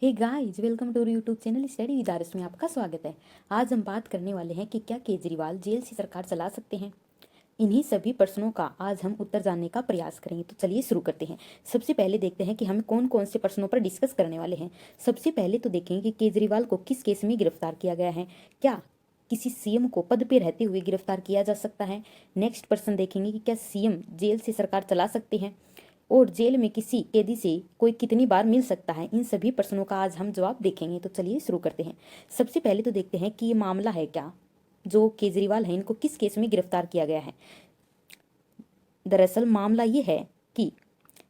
Hey guys, welcome to YouTube channel study with RS में आपका स्वागत है। आज हम बात करने वाले हैं कि क्या केजरीवाल जेल से सरकार चला सकते हैं। इन्हीं सभी प्रश्नों का आज हम उत्तर जानने का प्रयास करेंगे। तो चलिए शुरू करते हैं। सबसे पहले देखते हैं कि हम कौन कौन से प्रश्नों पर डिस्कस करने वाले हैं। सबसे पहले तो देखेंगे कि केजरीवाल को किस केस में गिरफ्तार किया गया है। क्या किसी सीएम को पद पे रहते हुए गिरफ्तार किया जा सकता है। नेक्स्ट प्रश्न देखेंगे कि क्या सीएम जेल से सरकार चला सकते हैं और जेल में किसी कैदी से कोई कितनी बार मिल सकता है। इन सभी प्रश्नों का आज हम जवाब देखेंगे। तो चलिए शुरू करते हैं। सबसे पहले तो देखते हैं कि ये मामला है क्या, जो केजरीवाल है इनको किस केस में गिरफ्तार किया गया है। दरअसल मामला ये है कि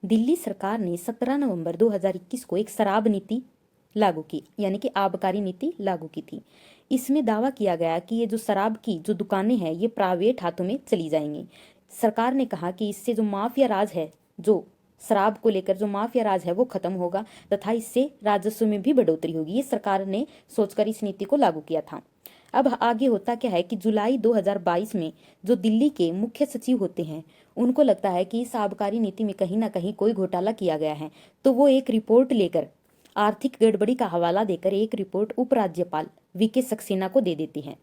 दिल्ली सरकार ने 17 नवंबर 2021 को एक शराब नीति लागू की, यानी कि आबकारी नीति लागू की थी। इसमें दावा किया गया कि ये जो शराब की जो दुकानें हैं ये प्राइवेट हाथों में चली जाएंगी। सरकार ने कहा कि इससे जो माफिया राज है, जो शराब को लेकर जो माफिया राज है वो खत्म होगा तथा इससे राजस्व में भी बढ़ोतरी होगी। ये सरकार ने सोचकर इस नीति को लागू किया था। अब आगे होता क्या है कि जुलाई 2022 में जो दिल्ली के मुख्य सचिव होते हैं उनको लगता है कि इस आबकारी नीति में कहीं ना कहीं कोई घोटाला किया गया है, तो वो एक रिपोर्ट लेकर आर्थिक गड़बड़ी का हवाला देकर एक रिपोर्ट उपराज्यपाल वीके सक्सेना को दे देती है।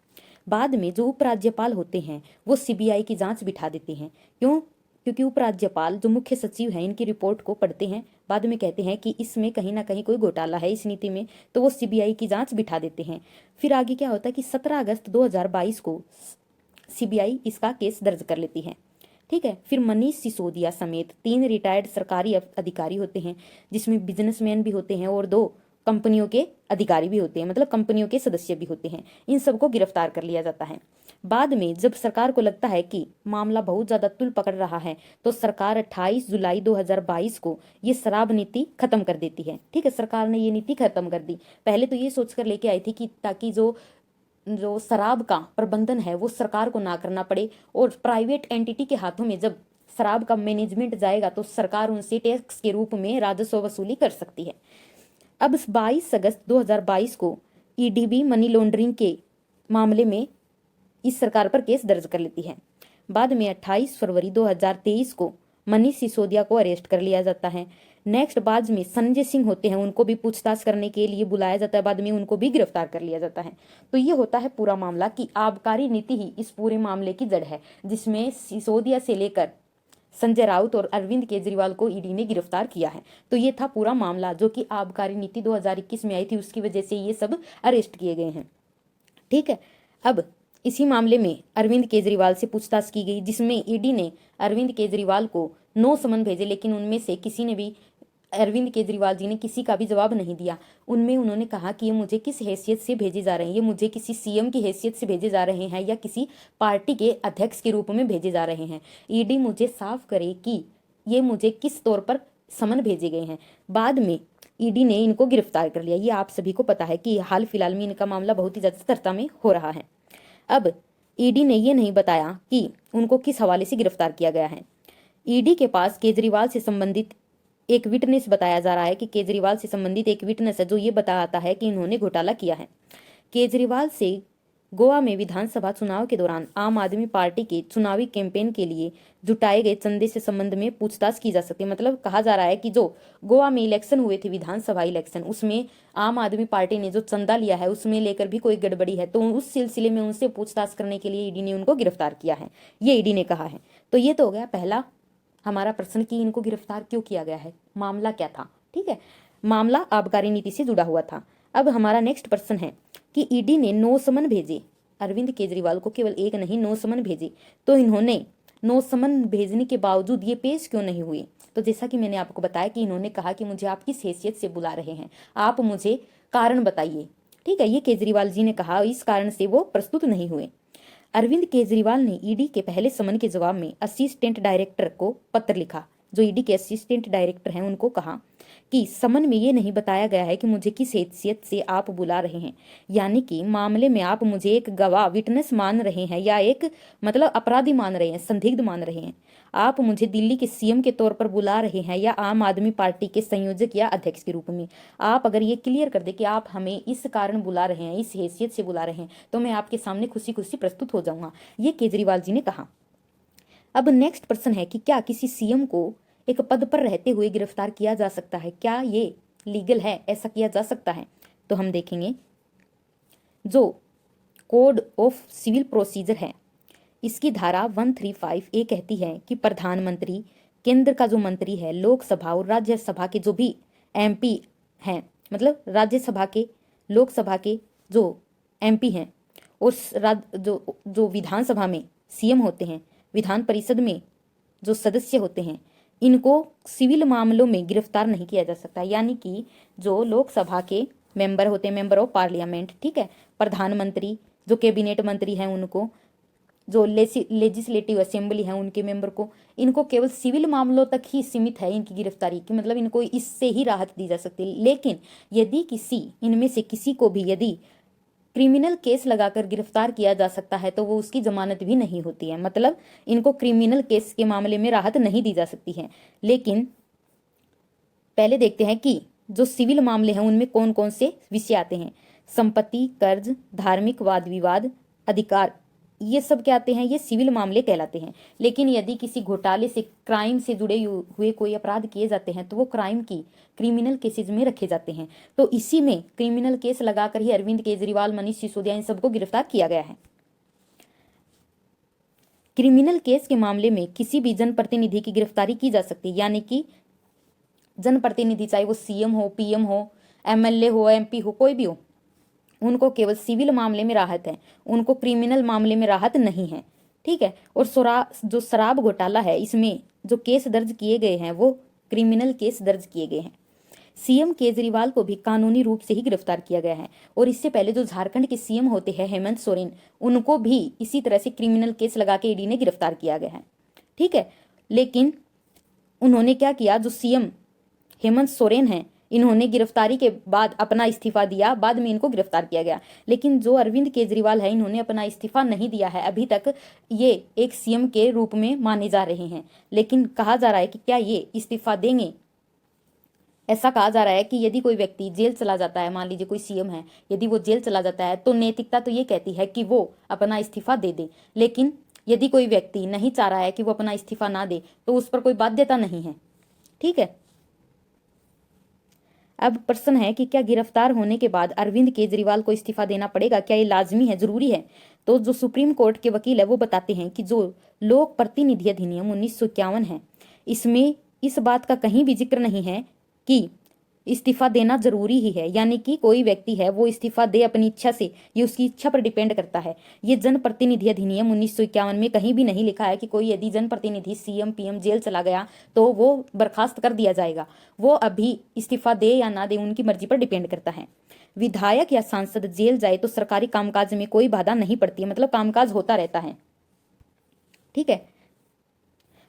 बाद में जो उपराज्यपाल होते हैं वो सीबीआई की जांच बिठा देते हैं। क्यों? क्योंकि उपराज्यपाल जो मुख्य सचिव हैं इनकी रिपोर्ट को पढ़ते हैं, बाद में कहते हैं कि इसमें कहीं ना कहीं कोई घोटाला है इस नीति में, तो वो सीबीआई की जांच बिठा देते हैं। फिर आगे क्या होता है कि 17 अगस्त 2022 को सीबीआई इसका केस दर्ज कर लेती है। ठीक है। फिर मनीष सिसोदिया समेत 3 रिटायर्ड सरकारी अधिकारी होते हैं, जिसमें बिजनेसमैन भी होते हैं और 2 कंपनियों के अधिकारी भी होते हैं, मतलब कंपनियों के सदस्य भी होते हैं। इन सबको गिरफ्तार कर लिया जाता है। बाद में जब सरकार को लगता है कि मामला बहुत ज्यादा तुल पकड़ रहा है तो सरकार 28 जुलाई 2022 को ये शराब नीति खत्म कर देती है। ठीक है, सरकार ने ये नीति खत्म कर दी। पहले तो ये सोचकर लेके आई थी कि ताकि जो जो शराब का प्रबंधन है वो सरकार को ना करना पड़े, और प्राइवेट एंटिटी के हाथों में जब शराब का मैनेजमेंट जाएगा तो सरकार उनसे टैक्स के रूप में राजस्व वसूली कर सकती है। अब 22 अगस्त 2022 को ईडीबी मनी लॉन्ड्रिंग के मामले में इस सरकार पर केस दर्ज कर लेती है। बाद में 28 फरवरी 2023 को मनीष सिसोदिया को अरेस्ट कर लिया जाता है। नेक्स्ट बाद में संजय सिंह होते हैं, उनको भी पूछताछ करने के लिए बुलाया जाता है, बाद में उनको भी गिरफ्तार कर लिया जाता है। तो ये होता है पूरा मामला कि आबकारी नीति ही इस पूरे मामले की जड़ है, जिसमें सिसोदिया से लेकर संजय राउत और अरविंद केजरीवाल को ईडी ने गिरफ्तार किया है। तो ये था पूरा मामला, जो कि आबकारी नीति 2021 में आई थी, उसकी वजह से ये सब अरेस्ट किए गए हैं। ठीक है। अब इसी मामले में अरविंद केजरीवाल से पूछताछ की गई, जिसमें ईडी ने अरविंद केजरीवाल को 9 समन भेजे, लेकिन उनमें से किसी ने भी, अरविंद केजरीवाल जी ने किसी का भी जवाब नहीं दिया। उनमें उन्होंने कहा कि ये मुझे किस हैसियत से भेजे जा रहे हैं, ये मुझे किसी सीएम की हैसियत से भेजे जा रहे हैं या किसी पार्टी के अध्यक्ष के रूप में भेजे जा रहे हैं। ईडी मुझे साफ करे कि ये मुझे किस तौर पर समन भेजे गए हैं। बाद में ईडी ने इनको गिरफ्तार कर लिया। ये आप सभी को पता है कि हाल फिलहाल में इनका मामला बहुत ही ज्यादा चर्चा में हो रहा है। अब ईडी ने ये नहीं बताया कि उनको किस हवाले से गिरफ्तार किया गया है। ईडी के पास केजरीवाल से संबंधित एक विटनेस बताया जा रहा है कि केजरीवाल से संबंधित एक विटनेस है जो ये बताता है कि इन्होंने घोटाला किया है। केजरीवाल से गोवा में विधानसभा चुनाव के दौरान आम आदमी पार्टी के चुनावी कैंपेन के लिए जुटाए गए चंदे से संबंध में पूछताछ की जा सकती है। मतलब कहा जा रहा है कि जो गोवा में इलेक्शन हुए थे, विधानसभा इलेक्शन, उसमें आम आदमी पार्टी ने जो चंदा लिया है उसमें लेकर भी कोई गड़बड़ी है, तो उस सिलसिले में उनसे पूछताछ करने के लिए ईडी ने उनको गिरफ्तार किया है, ये ईडी ने कहा है। तो ये तो हो गया पहला हमारा प्रश्न कि इनको गिरफ्तार क्यों किया गया है, मामला क्या था। ठीक है, मामला आबकारी नीति से जुड़ा हुआ था। अब हमारा नेक्स्ट प्रश्न है कि ईडी ने 9 समन भेजे, अरविंद केजरीवाल को केवल एक नहीं 9 समन भेजे, तो इन्होंने 9 समन भेजने के बावजूद ये पेश क्यों नहीं हुए। तो जैसा कि मैंने आपको बताया कि इन्होंने कहा कि मुझे आप किस हैसियत से बुला रहे हैं, आप मुझे कारण बताइए। ठीक है, ये केजरीवाल जी ने कहा, इस कारण से वो प्रस्तुत नहीं हुए। अरविंद केजरीवाल ने ईडी के पहले समन के जवाब में असिस्टेंट डायरेक्टर को पत्र लिखा, जो ईडी के असिस्टेंट डायरेक्टर हैं, उनको कहा कि समन में ये नहीं बताया गया है कि मुझे किस हैसियत से आप बुला रहे हैं, यानी कि मामले में आप मुझे एक गवाह विटनेस मान रहे हैं या एक मतलब अपराधी मान रहे हैं, संदिग्ध मान रहे हैं। आप मुझे दिल्ली के सीएम के तौर पर बुला रहे हैं या आम आदमी पार्टी के संयोजक या अध्यक्ष के रूप में। आप अगर ये क्लियर कर दे कि आप हमें इस कारण बुला रहे हैं, इस हैसियत से बुला रहे हैं, तो मैं आपके सामने खुशी खुशी प्रस्तुत हो जाऊंगा, ये केजरीवाल जी ने कहा। अब नेक्स्ट प्रश्न है कि क्या किसी सीएम को एक पद पर रहते हुए गिरफ्तार किया जा सकता है। क्या ये लीगल है, ऐसा किया जा सकता है? तो हम देखेंगे जो कोड ऑफ सिविल प्रोसीजर है, इसकी धारा 135 ए कहती है कि प्रधानमंत्री, केंद्र का जो मंत्री है, लोकसभा और राज्यसभा के जो भी एमपी हैं, मतलब राज्यसभा के, लोकसभा के जो एमपी हैं, और जो विधानसभा में सीएम होते हैं, विधान परिषद में जो सदस्य होते हैं, इनको सिविल मामलों में गिरफ्तार नहीं किया जा सकता। यानी कि जो लोकसभा के मेंबर होते हैं, मेंबर ऑफ पार्लियामेंट, ठीक है, प्रधानमंत्री, जो कैबिनेट मंत्री हैं उनको, जो लेजिस्लेटिव असेंबली है उनके मेंबर को, इनको केवल सिविल मामलों तक ही सीमित है इनकी गिरफ्तारी की, मतलब इनको इससे ही राहत दी जा सकती है। लेकिन यदि इनमें से किसी को भी यदि क्रिमिनल केस लगाकर गिरफ्तार किया जा सकता है तो वो उसकी जमानत भी नहीं होती है, मतलब इनको क्रिमिनल केस के मामले में राहत नहीं दी जा सकती है। लेकिन पहले देखते हैं कि जो सिविल मामले हैं उनमें कौन कौन से विषय आते हैं। संपत्ति, कर्ज, धार्मिक वाद विवाद, अधिकार, ये सब क्या आते हैं, ये सिविल मामले कहलाते हैं। लेकिन यदि किसी घोटाले से, क्राइम से जुड़े हुए कोई अपराध किए जाते हैं तो वो क्राइम की क्रिमिनल केसेज में रखे जाते हैं। तो इसी में क्रिमिनल केस लगाकर ही अरविंद केजरीवाल, मनीष सिसोदिया, इन सबको गिरफ्तार किया गया है। क्रिमिनल केस के मामले में किसी भी जनप्रतिनिधि की गिरफ्तारी की जा सकती है, यानी कि जनप्रतिनिधि चाहे वो सीएम हो, पीएम हो, एमएलए हो, एमपी हो, कोई भी हो, उनको केवल सिविल मामले में राहत है, उनको क्रिमिनल मामले में राहत नहीं है, ठीक है। और जो शराब घोटाला है, इसमें जो केस दर्ज किए गए हैं वो क्रिमिनल केस दर्ज किए गए हैं। सीएम केजरीवाल को भी कानूनी रूप से ही गिरफ्तार किया गया है। और इससे पहले जो झारखंड के सीएम होते हैं हेमंत सोरेन, उनको भी इसी तरह से क्रिमिनल केस लगा के ईडी ने गिरफ्तार किया गया है, ठीक है। लेकिन उन्होंने क्या किया, जो सीएम हेमंत सोरेन हैं, इन्होंने गिरफ्तारी के बाद अपना इस्तीफा दिया, बाद में इनको गिरफ्तार किया गया। लेकिन जो अरविंद केजरीवाल है, इन्होंने अपना इस्तीफा नहीं दिया है अभी तक, ये एक सीएम के रूप में माने जा रहे हैं। लेकिन कहा जा रहा है कि क्या ये इस्तीफा देंगे। ऐसा कहा जा रहा है कि यदि कोई व्यक्ति जेल चला जाता है, मान लीजिए कोई सीएम है, यदि वो जेल चला जाता है तो नैतिकता तो ये कहती है कि वो अपना इस्तीफा दे दे। लेकिन यदि कोई व्यक्ति नहीं चाह रहा है कि वो अपना इस्तीफा ना दे तो उस पर कोई बाध्यता नहीं है, ठीक है। अब प्रश्न है कि क्या गिरफ्तार होने के बाद अरविंद केजरीवाल को इस्तीफा देना पड़ेगा, क्या ये लाजमी है, जरूरी है? तो जो सुप्रीम कोर्ट के वकील है वो बताते हैं कि जो लोक प्रतिनिधि अधिनियम 1951 है, इसमें इस बात का कहीं भी जिक्र नहीं है कि इस्तीफा देना जरूरी ही है, यानी कि कोई व्यक्ति है वो इस्तीफा दे अपनी इच्छा से, ये उसकी इच्छा पर डिपेंड करता है। ये जनप्रतिनिधि अधिनियम 1951 में कहीं भी नहीं लिखा है कि कोई यदि जनप्रतिनिधि सीएम पीएम जेल चला गया तो वो बर्खास्त कर दिया जाएगा। वो अभी इस्तीफा दे या ना दे उनकी मर्जी पर डिपेंड करता है। विधायक या सांसद जेल जाए तो सरकारी कामकाज में कोई बाधा नहीं पड़ती है, मतलब कामकाज होता रहता है, ठीक है।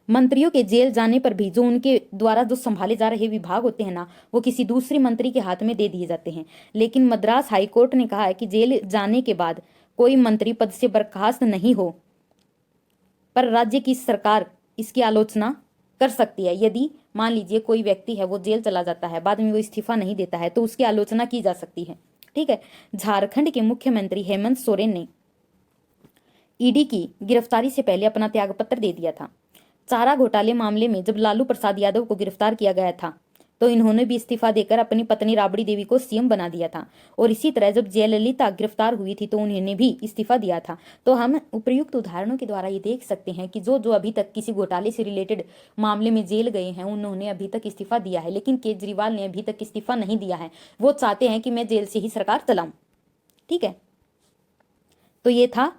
मंत्रियों के जेल जाने पर भी जो उनके द्वारा जो संभाले जा रहे विभाग होते हैं ना, वो किसी दूसरे मंत्री के हाथ में दे दिए जाते हैं। लेकिन मद्रास हाईकोर्ट ने कहा है कि जेल जाने के बाद कोई मंत्री पद से बर्खास्त नहीं हो, पर राज्य की सरकार इसकी आलोचना कर सकती है। यदि मान लीजिए कोई व्यक्ति है वो जेल चला जाता है, बाद में वो इस्तीफा नहीं देता है, तो उसकी आलोचना की जा सकती है, ठीक है। झारखंड के मुख्यमंत्री हेमंत सोरेन ने ईडी की गिरफ्तारी से पहले अपना त्यागपत्र दे दिया था। चारा घोटाले मामले में जब लालू प्रसाद यादव को गिरफ्तार किया गया था तो इन्होंने भी इस्तीफा देकर अपनी पत्नी राबड़ी देवी को सीएम बना दिया था। और इसी तरह जब जयललिता गिरफ्तार हुई थी तो उन्होंने भी इस्तीफा दिया था। तो हम उपयुक्त उदाहरणों के द्वारा ये देख सकते हैं कि जो अभी तक किसी घोटाले से रिलेटेड मामले में जेल गए हैं उन्होंने अभी तक इस्तीफा दिया है। लेकिन केजरीवाल ने अभी तक इस्तीफा नहीं दिया है, वो चाहते हैं कि मैं जेल से ही सरकार चलाऊं, ठीक है। तो ये था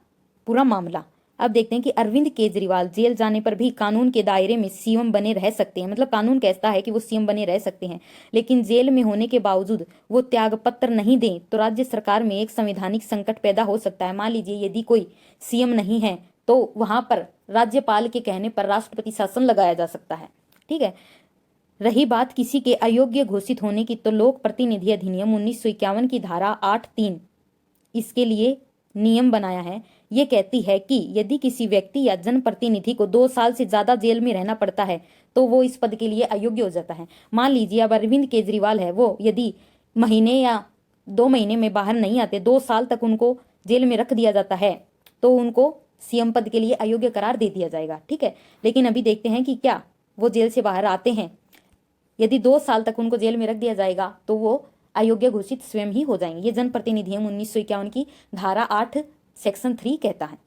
पूरा मामला। अब देखते हैं कि अरविंद केजरीवाल जेल जाने पर भी कानून के दायरे में सीएम बने रह सकते हैं, मतलब कानून कहता है कि वो सीएम बने रह सकते हैं। लेकिन जेल में होने के बावजूद वो त्यागपत्र नहीं दें तो राज्य सरकार में एक संवैधानिक संकट पैदा हो सकता है। मान लीजिए यदि कोई सीएम नहीं है तो वहां पर राज्यपाल के कहने पर राष्ट्रपति शासन लगाया जा सकता है, ठीक है। रही बात किसी के अयोग्य घोषित होने की, तो लोक प्रतिनिधि अधिनियम 1951 की धारा 8(3) इसके लिए नियम बनाया है। ये कहती है कि यदि किसी व्यक्ति या जनप्रतिनिधि को 2 साल से ज्यादा जेल में रहना पड़ता है तो वो इस पद के लिए अयोग्य हो जाता है। मान लीजिए अब अरविंद केजरीवाल है, वो यदि महीने या 2 महीने में बाहर नहीं आते, 2 साल तक उनको जेल में रख दिया जाता है, तो उनको सीएम पद के लिए अयोग्य करार दे दिया जाएगा, ठीक है। लेकिन अभी देखते हैं कि क्या वो जेल से बाहर आते हैं। यदि 2 साल तक उनको जेल में रख दिया जाएगा तो वो अयोग्य घोषित स्वयं ही हो जाएंगे। ये जनप्रतिनिधि अधिनियम 1951 की धारा 8 सेक्शन 3 कहता है।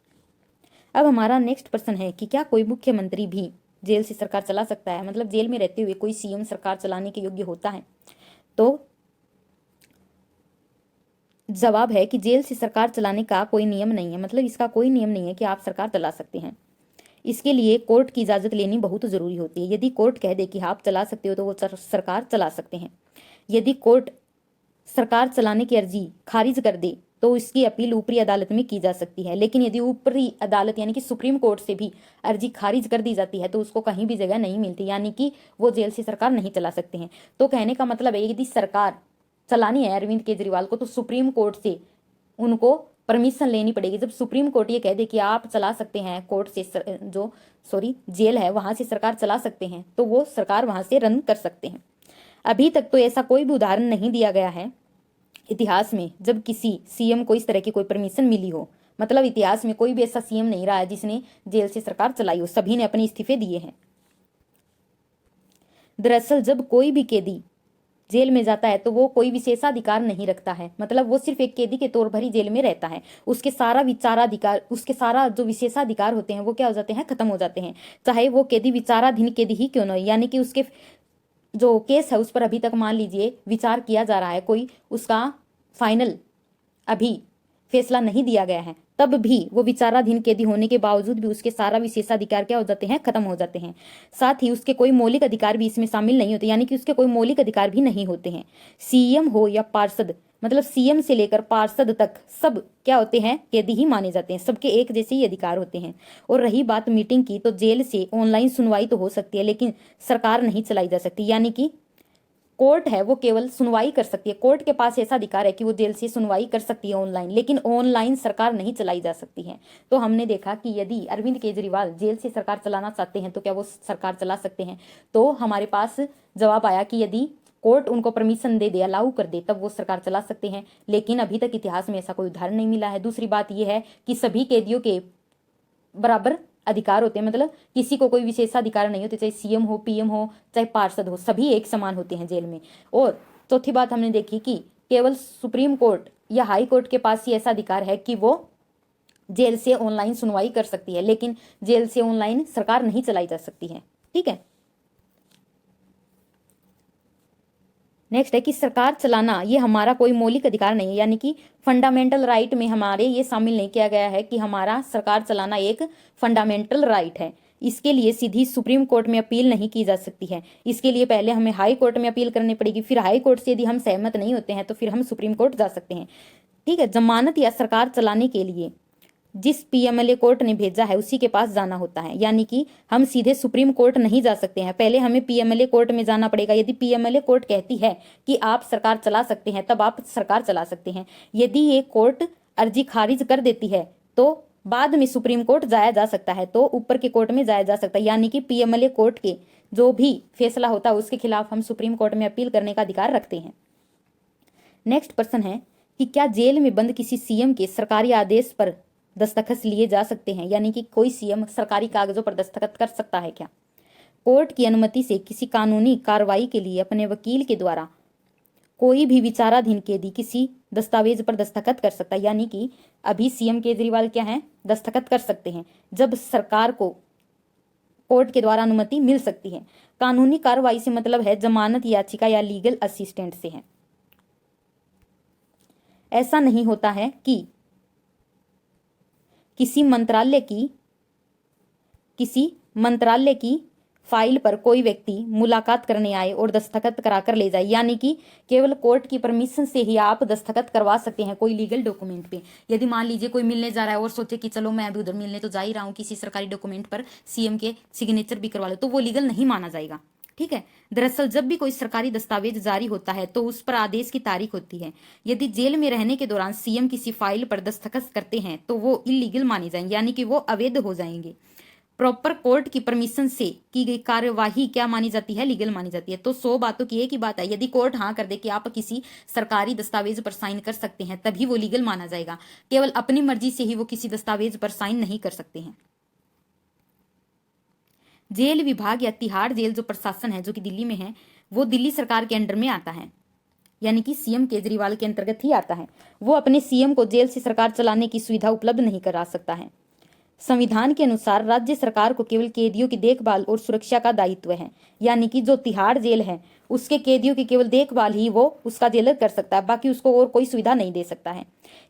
अब हमारा नेक्स्ट प्रश्न है कि क्या कोई मुख्यमंत्री भी जेल से सरकार चला सकता है, मतलब जेल में रहते हुए कोई सीएम सरकार चलाने के योग्य होता है? तो जवाब है कि जेल से सरकार चलाने का कोई नियम नहीं है, मतलब इसका कोई नियम नहीं है कि आप सरकार चला सकते हैं। इसके लिए कोर्ट की इजाजत लेनी बहुत जरूरी होती है। यदि कोर्ट कह दे कि आप चला सकते हो तो वो सरकार चला सकते हैं। यदि कोर्ट सरकार चलाने की अर्जी खारिज कर दे तो इसकी अपील ऊपरी अदालत में की जा सकती है, लेकिन यदि ऊपरी अदालत यानी कि सुप्रीम कोर्ट से भी अर्जी खारिज कर दी जाती है तो उसको कहीं भी जगह नहीं मिलती, यानी कि वो जेल से सरकार नहीं चला सकते हैं। तो कहने का मतलब है यदि सरकार चलानी है अरविंद केजरीवाल को तो सुप्रीम कोर्ट से उनको परमिशन लेनी पड़ेगी। जब सुप्रीम कोर्ट ये कह दे कि आप चला सकते हैं, कोर्ट से जो जेल है वहां से सरकार चला सकते हैं, तो वो सरकार वहां से रन कर सकते हैं। अभी तक तो ऐसा कोई भी उदाहरण नहीं दिया गया है इतिहास में जब किसी सीएम को इस तरह की कोई परमिशन मिली हो। मतलब इतिहास में कोई भी ऐसा सीएम नहीं रहा है जिसने जेल से सरकार चलाई हो, सभी ने अपने इस्तीफे दिए हैं। दरअसल जब कोई भी कैदी जेल में जाता है तो वो कोई विशेषाधिकार नहीं रखता है, मतलब वो सिर्फ एक कैदी के तौर पर ही जेल में रहता है। उसके सारा विचाराधिकार, उसके सारा जो विशेषाधिकार होते हैं वो क्या हो जाते हैं, खत्म हो जाते हैं, चाहे वो कैदी विचाराधीन कैदी ही क्यों न हो। यानी कि उसके जो केस है उस पर अभी तक मान लीजिए विचार किया जा रहा है, कोई उसका फाइनल अभी फैसला नहीं दिया गया है, तब भी वो विचाराधीन कैदी होने के बावजूद भी उसके सारा विशेषाधिकार क्या हो जाते हैं, खत्म हो जाते हैं। साथ ही उसके कोई मौलिक अधिकार भी इसमें शामिल नहीं होते, यानी कि उसके कोई मौलिक अधिकार भी नहीं होते हैं। सीएम हो या पार्षद, मतलब सीएम से लेकर पार्षद तक सब क्या होते हैं, कैदी ही माने जाते हैं। सबके एक जैसे ही अधिकार होते हैं। और रही बात मीटिंग की, तो जेल से ऑनलाइन सुनवाई तो हो सकती है लेकिन सरकार नहीं चलाई जा सकती, यानी कि कोर्ट है वो केवल सुनवाई कर सकती है। कोर्ट के पास ऐसा अधिकार है कि वो जेल से सुनवाई कर सकती है ऑनलाइन, लेकिन ऑनलाइन सरकार नहीं चलाई जा सकती है। तो हमने देखा कि यदि अरविंद केजरीवाल जेल से सरकार चलाना चाहते हैं तो क्या वो सरकार चला सकते हैं? तो हमारे पास जवाब आया कि यदि कोर्ट उनको परमिशन दे अलाउ कर दे तब वो सरकार चला सकते हैं, लेकिन अभी तक इतिहास में ऐसा कोई उदाहरण नहीं मिला है। दूसरी बात यह है कि सभी कैदियों के बराबर अधिकार होते हैं, मतलब किसी को कोई विशेषाधिकार नहीं होते, चाहे सीएम हो, पीएम हो, चाहे पार्षद हो, सभी एक समान होते हैं जेल में। और चौथी बात हमने देखी कि केवल सुप्रीम कोर्ट या हाई कोर्ट के पास ही ऐसा अधिकार है कि वो जेल से ऑनलाइन सुनवाई कर सकती है, लेकिन जेल से ऑनलाइन सरकार नहीं चलाई जा सकती है। ठीक है, नेक्स्ट है कि सरकार चलाना ये हमारा कोई मौलिक अधिकार नहीं है, यानी कि फंडामेंटल राइट में हमारे ये शामिल नहीं किया गया है कि हमारा सरकार चलाना एक फंडामेंटल राइट है। इसके लिए सीधी सुप्रीम कोर्ट में अपील नहीं की जा सकती है। इसके लिए पहले हमें हाई कोर्ट में अपील करनी पड़ेगी, फिर हाई कोर्ट से यदि हम सहमत नहीं होते हैं तो फिर हम सुप्रीम कोर्ट जा सकते हैं। ठीक है, जमानत या सरकार चलाने के लिए जिस पीएमएलए कोर्ट ने भेजा है उसी के पास जाना होता है, यानी कि हम सीधे सुप्रीम कोर्ट नहीं जा सकते हैं, पहले हमें पीएमएलए कोर्ट में जाना पड़ेगा। यदि पीएमएलए कोर्ट कहती है कि आप सरकार चला सकते हैं तब आप सरकार चला सकते हैं। यदि ये कोर्ट अर्जी खारिज कर देती है तो बाद में सुप्रीम कोर्ट जाया जा सकता है, तो ऊपर के कोर्ट में जाया जा सकता है, यानी कि पीएमएलए कोर्ट के जो भी फैसला होता है उसके खिलाफ हम सुप्रीम कोर्ट में अपील करने का अधिकार रखते हैं। नेक्स्ट प्रश्न है कि क्या जेल में बंद किसी सीएम के सरकारी आदेश पर दस्तखत लिए जा सकते हैं, यानी कि कोई सीएम सरकारी कागजों पर दस्तखत कर सकता है क्या? कोर्ट की अनुमति से किसी कानूनी कार्रवाई के लिए अपने वकील के द्वारा कोई भी विचाराधीन कैदी किसी दस्तावेज पर दस्तखत कर सकता है, यानी कि अभी सीएम केजरीवाल क्या है, दस्तखत कर सकते हैं जब सरकार को कोर्ट के द्वारा अनुमति मिल सकती है। कानूनी कार्रवाई से मतलब है जमानत याचिका या लीगल असिस्टेंट से है। ऐसा नहीं होता है कि किसी मंत्रालय की फाइल पर कोई व्यक्ति मुलाकात करने आए और दस्तखत कराकर ले जाए, यानी कि केवल कोर्ट की परमिशन से ही आप दस्तखत करवा सकते हैं कोई लीगल डॉक्यूमेंट पे। यदि मान लीजिए कोई मिलने जा रहा है और सोचे कि चलो मैं अभी उधर मिलने तो जा ही रहा हूँ, किसी सरकारी डॉक्यूमेंट पर सीएम के सिग्नेचर भी करवा लो, तो वो लीगल नहीं माना जाएगा। ठीक है, दरअसल जब भी कोई सरकारी दस्तावेज जारी होता है तो उस पर आदेश की तारीख होती है। यदि जेल में रहने के दौरान सीएम किसी फाइल पर दस्तखत करते हैं तो वो इलीगल माने जाएंगे, यानी कि वो अवैध हो जाएंगे। प्रॉपर कोर्ट की परमिशन से की गई कार्यवाही क्या मानी जाती है, लीगल मानी जाती है। तो 100 बातों की एक ही बात है, यदि कोर्ट हाँ कर दे कि आप किसी सरकारी दस्तावेज पर साइन कर सकते हैं तभी वो लीगल माना जाएगा। केवल अपनी मर्जी से ही वो किसी दस्तावेज पर साइन नहीं कर सकते हैं। जेल विभाग या तिहाड़ जेल जो प्रशासन है जो कि दिल्ली में है, वो दिल्ली सरकार के अंडर में आता है, यानी कि सीएम केजरीवाल के अंतर्गत ही आता है। वो अपने सीएम को जेल से सरकार चलाने की सुविधा उपलब्ध नहीं करा सकता है। संविधान के अनुसार राज्य सरकार को केवल कैदियों की देखभाल और सुरक्षा का दायित्व है, यानी कि जो तिहाड़ जेल है उसके कैदियों की केवल देखभाल ही वो उसका जेलर कर सकता है, बाकी उसको और कोई सुविधा नहीं दे सकता है।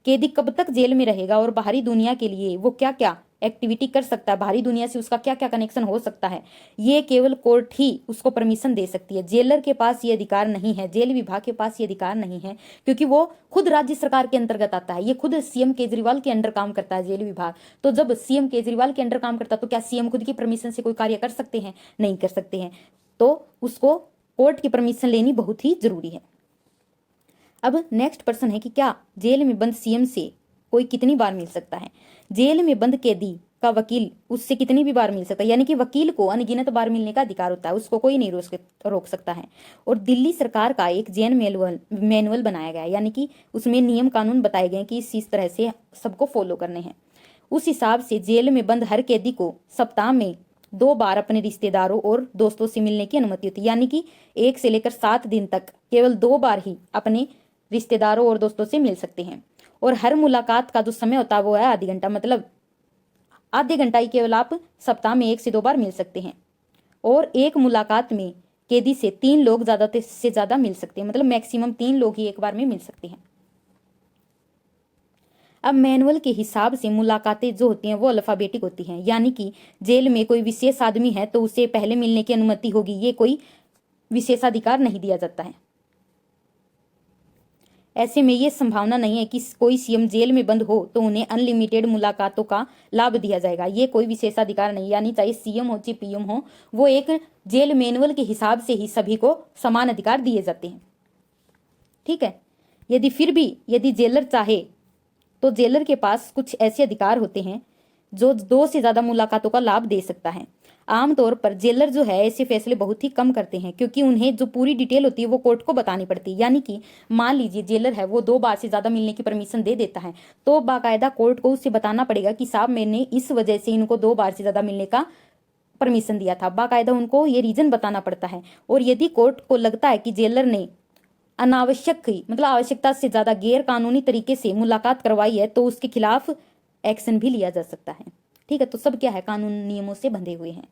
कैदी कब तक जेल में रहेगा और बाहरी दुनिया के लिए वो क्या क्या एक्टिविटी कर सकता है, बाहरी दुनिया से उसका क्या क्या कनेक्शन हो सकता है, ये केवल कोर्ट ही उसको परमिशन दे सकती है। जेलर के पास ये अधिकार नहीं है, जेल विभाग के पास ये अधिकार नहीं है, क्योंकि वो खुद राज्य सरकार के अंतर्गत आता है। ये खुद सीएम केजरीवाल के अंडर काम करता है जेल विभाग। तो जब सीएम केजरीवाल के अंडर काम करता है तो क्या सीएम खुद की परमिशन से कोई कार्य कर सकते हैं? नहीं कर सकते हैं। तो उसको कोर्ट की परमिशन लेनी बहुत ही जरूरी है। अब नेक्स्ट प्रश्न है कि क्या जेल में बंद सीएम से कोई कितनी बार मिल सकता है? जेल में बंद कैदी का वकील उससे कितनी भी बार मिल सकता है, यानी कि वकील को अनगिनत बार मिलने का अधिकार होता है, उसको कोई नहीं रोक सकता है। और दिल्ली सरकार का एक जेल मैनुअल बनाया गया है, यानी कि उसमें नियम कानून बताए गए कि इस तरह से सबको फॉलो करने हैं। उस हिसाब से जेल में बंद हर कैदी को सप्ताह में 2 बार अपने रिश्तेदारों और दोस्तों से मिलने की अनुमति होती है, यानी कि 1 से लेकर 7 दिन तक केवल 2 बार ही अपने रिश्तेदारों और दोस्तों से मिल सकते हैं। और हर मुलाकात का जो समय होता है वो है आधी घंटा, मतलब आधे घंटा ही केवल आप सप्ताह में 1 से 2 बार मिल सकते हैं। और एक मुलाकात में कैदी से 3 लोग ज्यादा से ज्यादा मिल सकते हैं, मतलब मैक्सिमम 3 लोग ही एक बार में मिल सकते हैं। अब मैनुअल के हिसाब से मुलाकातें जो होती हैं वो अल्फाबेटिक होती हैं, यानी कि जेल में कोई विशेष आदमी है तो उसे पहले मिलने की अनुमति होगी, ये कोई विशेषाधिकार नहीं दिया जाता है। ऐसे में ये संभावना नहीं है कि कोई सीएम जेल में बंद हो तो उन्हें अनलिमिटेड मुलाकातों का लाभ दिया जाएगा, ये कोई विशेषाधिकार नहीं, यानी चाहे सीएम हो चाहे पीएम हो, वो एक जेल मैनुअल के हिसाब से ही सभी को समान अधिकार दिए जाते हैं। ठीक है। यदि जेलर चाहे तो जेलर के पास कुछ ऐसे अधिकार होते हैं जो 2 से ज्यादा मुलाकातों का लाभ दे सकता है। आमतौर पर जेलर जो है ऐसे फैसले बहुत ही कम करते हैं, क्योंकि उन्हें जो पूरी डिटेल होती है वो कोर्ट को बतानी पड़ती है। यानी कि मान लीजिए जेलर है वो 2 बार से ज्यादा मिलने की परमिशन दे देता है, तो बाकायदा कोर्ट को उससे बताना पड़ेगा कि साहब मैंने इस वजह से इनको 2 बार से ज्यादा मिलने का परमिशन दिया था, बाकायदा उनको ये रीजन बताना पड़ता है। और यदि कोर्ट को लगता है कि जेलर ने अनावश्यक ही मतलब आवश्यकता से ज्यादा गैर कानूनी तरीके से मुलाकात करवाई है तो उसके खिलाफ एक्शन भी लिया जा सकता है। ठीक है। तो सब क्या है, कानून नियमों से बंधे हुए हैं।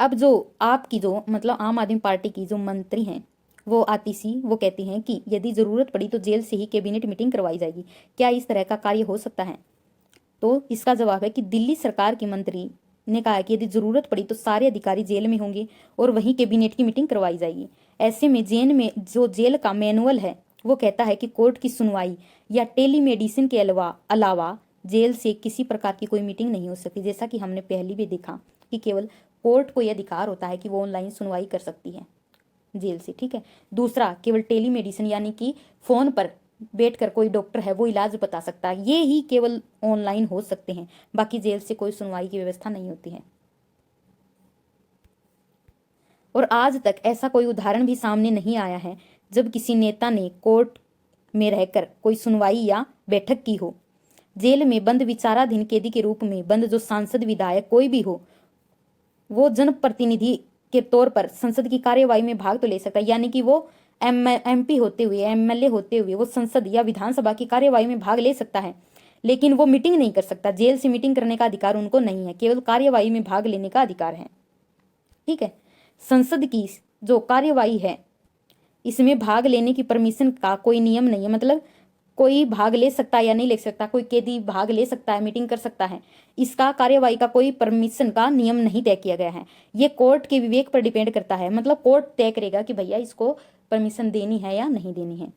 अब जो आपकी जो मतलब आम आदमी पार्टी की जो मंत्री हैं वो आतिशी, वो कहती हैं कि यदि जरूरत पड़ी तो जेल से ही कैबिनेट मीटिंग करवाई जाएगी। क्या इस तरह का कार्य हो सकता है? तो इसका जवाब है कि दिल्ली सरकार की मंत्री ने कहा है कि यदि जरूरत पड़ी तो सारे अधिकारी जेल में होंगे और वहीं कैबिनेट की मीटिंग करवाई जाएगी। ऐसे में जेल का मैनुअल है वो कहता है कि कोर्ट की सुनवाई या टेलीमेडिसिन के अलावा जेल से किसी प्रकार की कोई मीटिंग नहीं हो सकती। जैसा कि हमने पहले भी देखा कि केवल कोर्ट को यह अधिकार होता है कि वो ऑनलाइन सुनवाई कर सकती है जेल से। ठीक है। दूसरा, केवल टेलीमेडिसिन यानी कि फोन पर बैठकर कोई डॉक्टर है वो इलाज बता सकता है, ये ही केवल ऑनलाइन हो सकते हैं, बाकी जेल से कोई सुनवाई की व्यवस्था नहीं होती है। और आज तक ऐसा कोई उदाहरण भी सामने नहीं आया है जब किसी नेता ने कोर्ट में रहकर कोई सुनवाई या बैठक की हो। जेल में बंद विचाराधीन कैदी के रूप में बंद जो सांसद विधायक कोई भी हो वो जनप्रतिनिधि के तौर पर संसद की कार्यवाही में भाग तो ले सकता है, यानी कि वो एमपी होते हुए एमएलए होते हुए वो संसद या विधानसभा की कार्यवाही में भाग ले सकता है, लेकिन वो मीटिंग नहीं कर सकता। जेल से मीटिंग करने का अधिकार उनको नहीं है, केवल कार्यवाही में भाग लेने का अधिकार है। ठीक है। संसद की जो कार्यवाही है इसमें भाग लेने की परमिशन का कोई नियम नहीं है, मतलब कोई भाग ले सकता है या नहीं ले सकता, कोई कैदी भाग ले सकता है, मीटिंग कर सकता है, इसका कार्यवाही का कोई परमिशन का नियम नहीं तय किया गया है। ये कोर्ट के विवेक पर डिपेंड करता है, मतलब कोर्ट तय करेगा कि भैया इसको परमिशन देनी है या नहीं देनी है।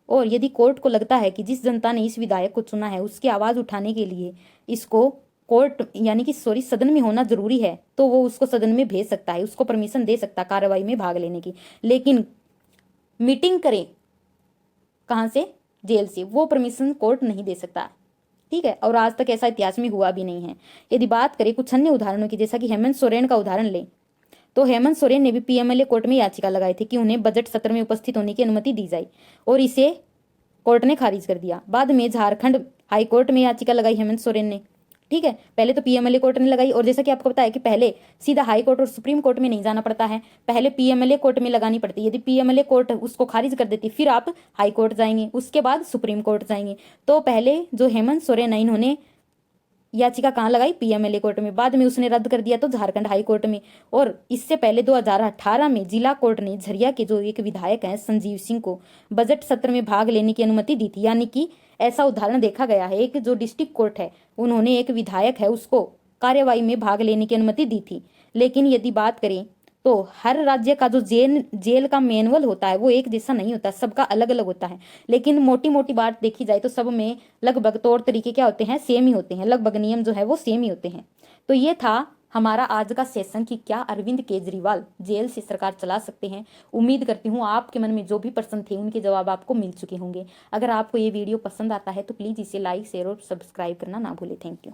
और यदि कोर्ट को लगता है कि जिस जनता ने इस विधायक को चुना है उसकी आवाज उठाने के लिए इसको कोर्ट यानी कि सदन में होना जरूरी है तो वो उसको सदन में भेज सकता है, उसको परमिशन दे सकता है कार्यवाही में भाग लेने की। लेकिन मीटिंग करे कहां से? जेल से, वो परमिशन कोर्ट नहीं दे सकता। ठीक है। और आज तक ऐसा इतिहास में हुआ भी नहीं है। यदि बात करें कुछ अन्य उदाहरणों की, जैसा कि हेमंत सोरेन का उदाहरण ले तो हेमंत सोरेन ने भी पीएमएलए कोर्ट में याचिका लगाई थी कि उन्हें बजट सत्र में उपस्थित होने की अनुमति दी जाए और इसे कोर्ट ने खारिज कर दिया। बाद में झारखंड हाईकोर्ट में याचिका लगाई हेमंत सोरेन ने, ठीक है, पहले तो पीएमएलए कोर्ट ने लगाई, और जैसा कि आपको पता है कि पहले सीधा हाई कोर्ट और सुप्रीम कोर्ट में नहीं जाना पड़ता है, पहले पीएमएलए कोर्ट में लगानी पड़ती है। यदि पीएमएलए कोर्ट उसको खारिज कर देती फिर आप हाई कोर्ट जाएंगे, उसके बाद सुप्रीम कोर्ट जाएंगे। तो पहले जो हेमंत सोरेन है इन्होंने याचिका कहाँ लगाई, पीएमएलए कोर्ट में, बाद में उसने रद्द कर दिया तो झारखंड हाई कोर्ट में। और इससे पहले 2018 में जिला कोर्ट ने झरिया के जो एक विधायक हैं संजीव सिंह को बजट सत्र में भाग लेने की अनुमति दी थी। यानी कि ऐसा उदाहरण देखा गया है, एक जो डिस्ट्रिक्ट कोर्ट है उन्होंने एक विधायक है उसको कार्यवाही में भाग लेने की अनुमति दी थी। लेकिन यदि बात करें तो हर राज्य का जो जेल का मैनुअल होता है वो एक जैसा नहीं होता, सबका अलग अलग होता है। लेकिन मोटी मोटी बात देखी जाए तो सब में लगभग तौर तरीके क्या होते हैं, सेम ही होते हैं, लगभग नियम जो है वो सेम ही होते हैं। तो ये था हमारा आज का सेशन कि क्या अरविंद केजरीवाल जेल से सरकार चला सकते हैं। उम्मीद करती हूँ आपके मन में जो भी प्रश्न थे उनके जवाब आपको मिल चुके होंगे। अगर आपको ये वीडियो पसंद आता है तो प्लीज़ इसे लाइक शेयर और सब्सक्राइब करना ना भूलें। Thank you.